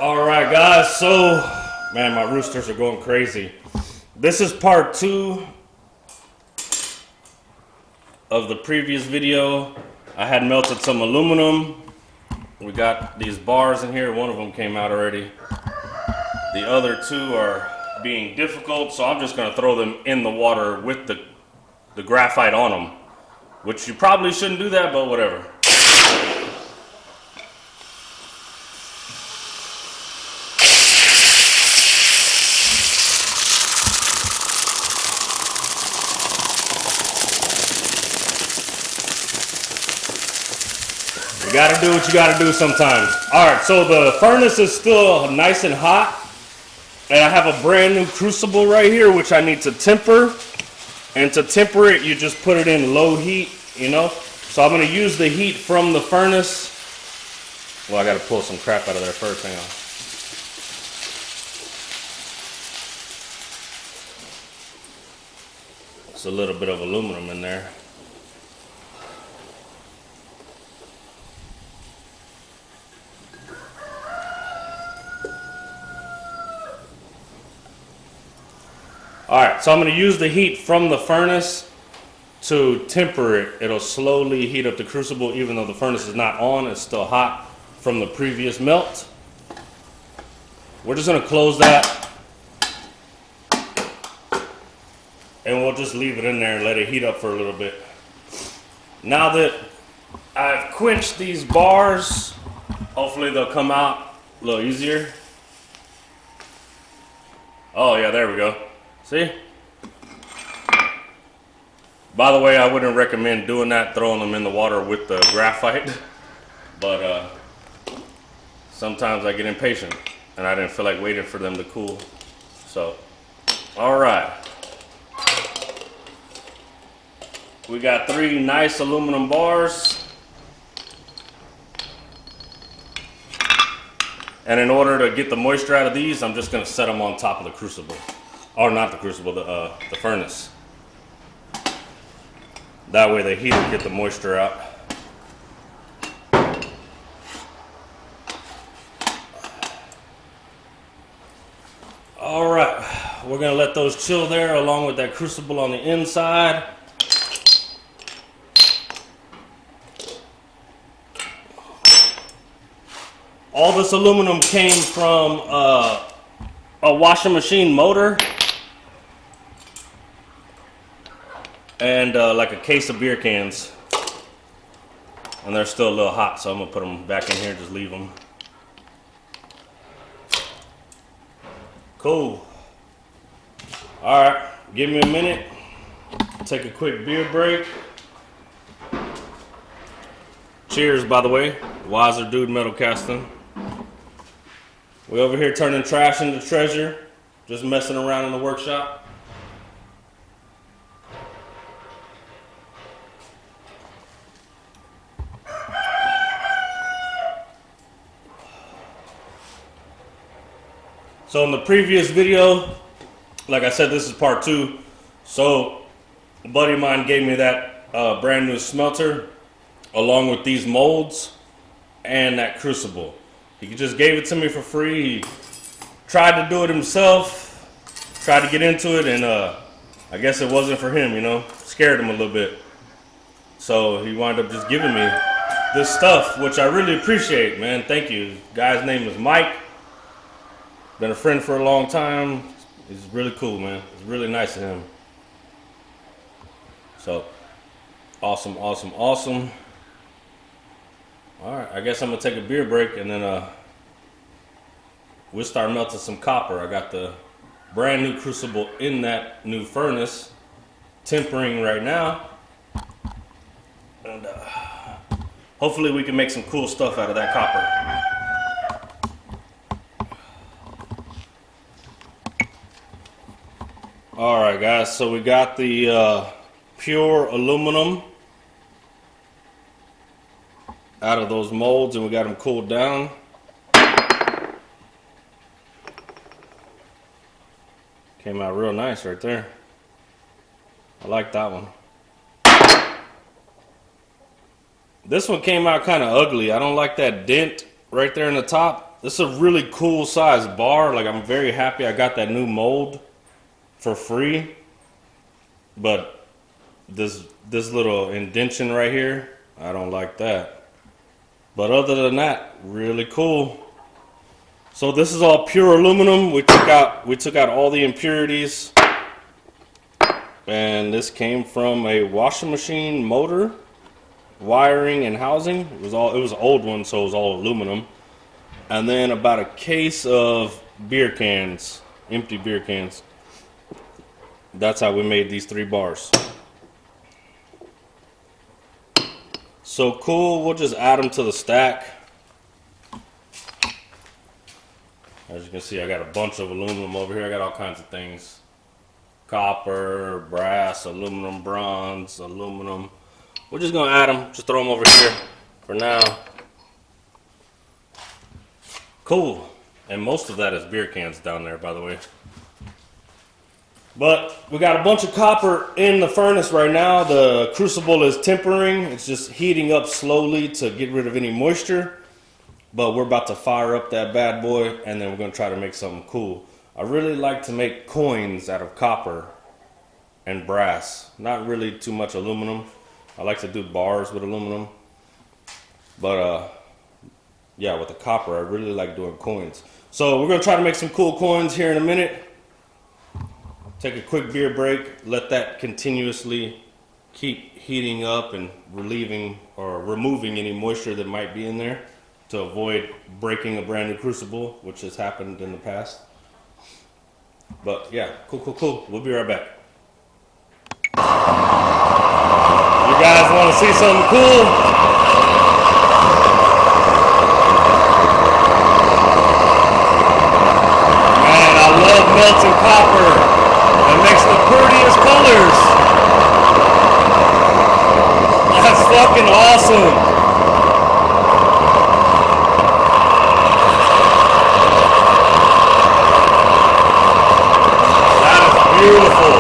Alright guys, so man, my roosters are going crazy. This is part 2 of the previous video. I had melted some aluminum. We got these bars in here. One of them came out already. The other 2 are being difficult, so I'm just going to throw them in the water with the graphite on them, which you probably shouldn't do that, but whatever. You gotta do what you gotta do sometimes. Alright, so the furnace is still nice and hot. And I have a brand new crucible right here, which I need to temper. And to temper it, you just put it in low heat, you know. So I'm gonna use the heat from the furnace. Well, I gotta pull some crap out of there first, hang on. It's a little bit of aluminum in there. Alright, so I'm going to use the heat from the furnace to temper it. It'll slowly heat up the crucible even though the furnace is not on. It's still hot from the previous melt. We're just going to close that. And we'll just leave it in there and let it heat up for a little bit. Now that I've quenched these bars, hopefully they'll come out a little easier. Oh yeah, there we go. See? By the way, I wouldn't recommend doing that, throwing them in the water with the graphite. But sometimes I get impatient and I didn't feel like waiting for them to cool. So, alright. We got 3 nice aluminum bars. And in order to get the moisture out of these, I'm just going to set them on top of the crucible. Or not the crucible, the furnace. That way the heat will get the moisture out. Alright, we're going to let those chill there along with that crucible on the inside. All this aluminum came from a washing machine motor. And like a case of beer cans. And they're still a little hot, so I'm going to put them back in here, just leave them. Cool. Alright, give me a minute. Take a quick beer break. Cheers, by the way. Wiser Dude Metal Casting. We over here turning trash into treasure. Just messing around in the workshop. So in the previous video, like I said, this is part 2. So a buddy of mine gave me that brand new smelter along with these molds and that crucible. He just gave it to me for free. He tried to do it himself, tried to get into it, and I guess it wasn't for him, you know, scared him a little bit. So he wound up just giving me this stuff, which I really appreciate, man. Thank you. The guy's name is Mike. Been a friend for a long time. He's really cool, man. It's really nice of him. So, awesome, awesome, awesome. Alright, I guess I'm going to take a beer break and then we'll start melting some copper. I got the brand new crucible in that new furnace, tempering right now. And hopefully we can make some cool stuff out of that copper. Alright guys, so we got the pure aluminum out of those molds and we got them cooled down. Came out real nice right there. I like that one. This one came out kind of ugly. I don't like that dent right there in the top. this is a really cool size bar. Like, I'm very happy I got that new mold for free. But this little indention right here, I don't like that. But other than that, really cool. So this is all pure aluminum. We took out all the impurities. And this came from a washing machine motor, wiring and housing. It was an old one, so it was all aluminum. And then about a case of beer cans, empty beer cans. That's how we made these 3 bars. So cool, we'll just add them to the stack. As you can see, I got a bunch of aluminum over here. I got all kinds of things. Copper, brass, aluminum, bronze, aluminum. We're just gonna add them, just throw them over here for now. Cool. And most of that is beer cans down there, by the way. But we got a bunch of copper in the furnace right now. The crucible is tempering. It's just heating up slowly to get rid of any moisture. But we're about to fire up that bad boy, and then we're gonna try to make something cool. I really like to make coins out of copper and brass. Not really too much aluminum. I like to do bars with aluminum. But yeah, with the copper, I really like doing coins. So we're gonna try to make some cool coins here in a minute. Take a quick beer break, let that continuously keep heating up and relieving or removing any moisture that might be in there to avoid breaking a brand new crucible, which has happened in the past. But yeah, cool. We'll be right back. You guys want to see something cool? Man, I love melting copper. It makes the prettiest colors. That's fucking awesome. That is beautiful.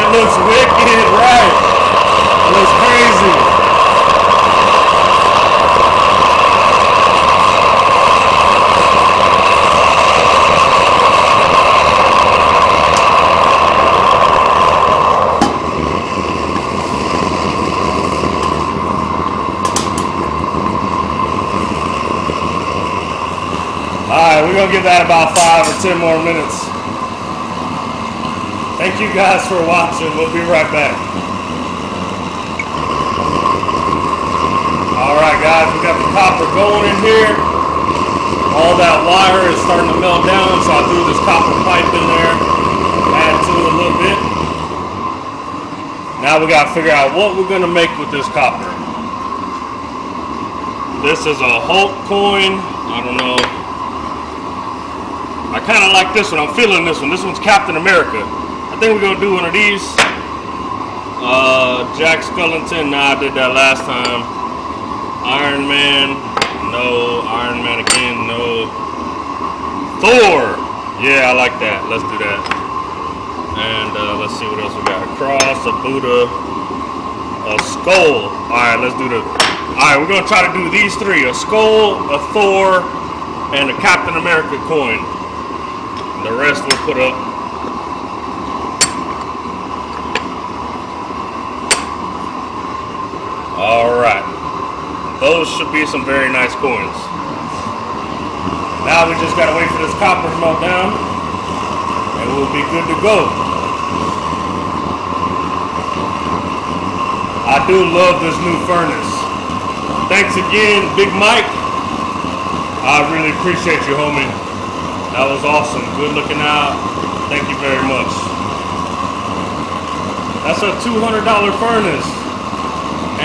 Looks wicked, right? Looks crazy. Alright, we're gonna give that about 5 or 10 more minutes. Thank you guys for watching. We'll be right back. Alright guys, we got the copper going in here. All that wire is starting to melt down, so I threw this copper pipe in there, add to it a little bit. Now we gotta figure out what we're gonna make with this copper. This is a Hulk coin. I don't know. I kinda like this one. I'm feeling this one. This one's Captain America. I think we're gonna do one of these. Jack Skellington, nah, I did that last time. Iron Man, no. Iron Man again, no. Thor, yeah, I like that. Let's do that. And let's see what else we got. A cross, a Buddha, a skull. All right, let's do the. All right, we're gonna try to do these 3: a skull, a Thor, and a Captain America coin. The rest we'll put up. Alright, those should be some very nice coins. Now we just gotta wait for this copper to melt down and we'll be good to go. I do love this new furnace. Thanks again, Big Mike. I really appreciate you, homie. That was awesome. Good looking out. Thank you very much. That's a $200 furnace.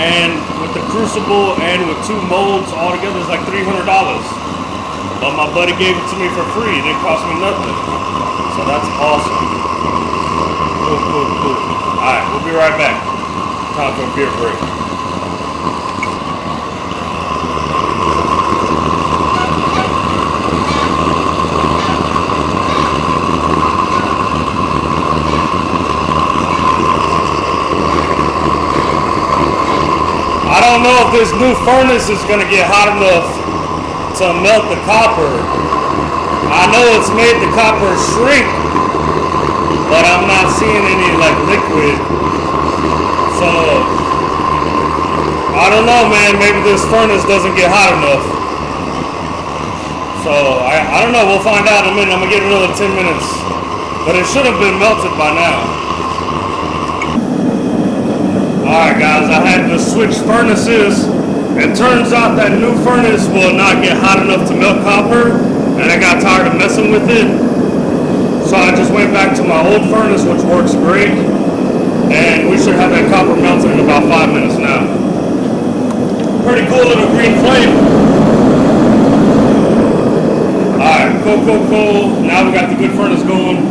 and with the crucible and with 2 molds all together it's like $300. But my buddy gave it to me for free. It didn't cost me nothing. So that's awesome. Cool. Alright, we'll be right back. Time for a beer break. I don't know if this new furnace is going to get hot enough to melt the copper. I know it's made the copper shrink, but I'm not seeing any like liquid. So I don't know, man. Maybe this furnace doesn't get hot enough. So I don't know. We'll find out in a minute. I'm gonna give it another 10 minutes, but it should have been melted by now. Alright guys, I had to switch furnaces. It turns out that new furnace will not get hot enough to melt copper, and I got tired of messing with it. So I just went back to my old furnace, which works great, and we should have that copper melted in about 5 minutes now. Pretty cool little green flame. Alright, cool. Now we got the good furnace going.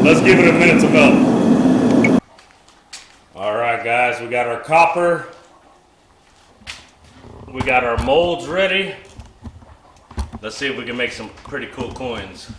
Let's give it a minute to melt. Alright guys, we got our copper. We got our molds ready. Let's see if we can make some pretty cool coins.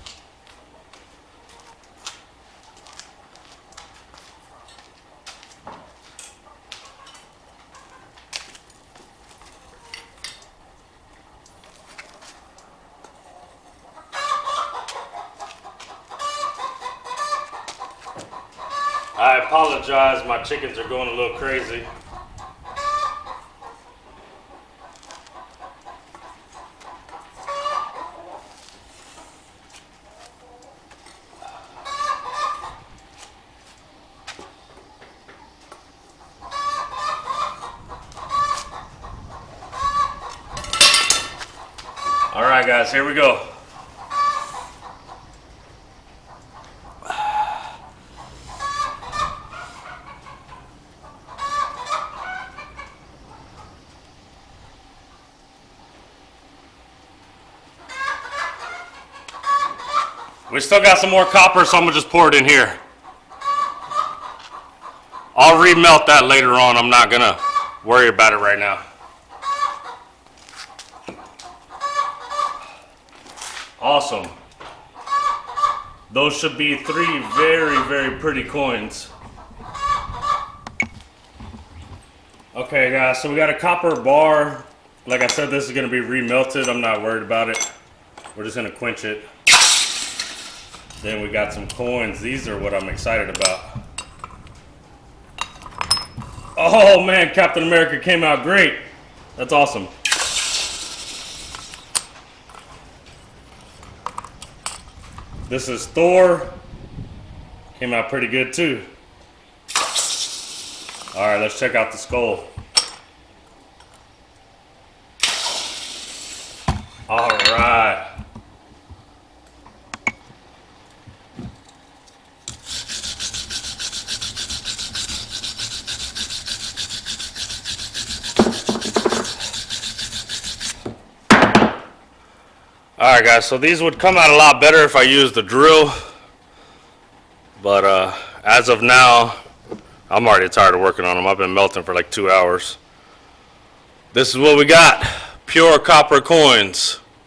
I apologize, my chickens are going a little crazy. All right, guys, here we go. We still got some more copper, so I'm gonna just pour it in here. I'll remelt that later on. I'm not gonna worry about it right now. Awesome. Those should be 3 very, very pretty coins. Okay guys, so we got a copper bar. Like I said, this is gonna be remelted. I'm not worried about it. We're just gonna quench it. Then we got some coins. These are what I'm excited about. Oh man, Captain America came out great. That's awesome. This is Thor. Came out pretty good too. All right, let's check out the skull. All right. Alright guys, so these would come out a lot better if I used the drill, but as of now, I'm already tired of working on them. I've been melting for like 2 hours. This is what we got, pure copper coins.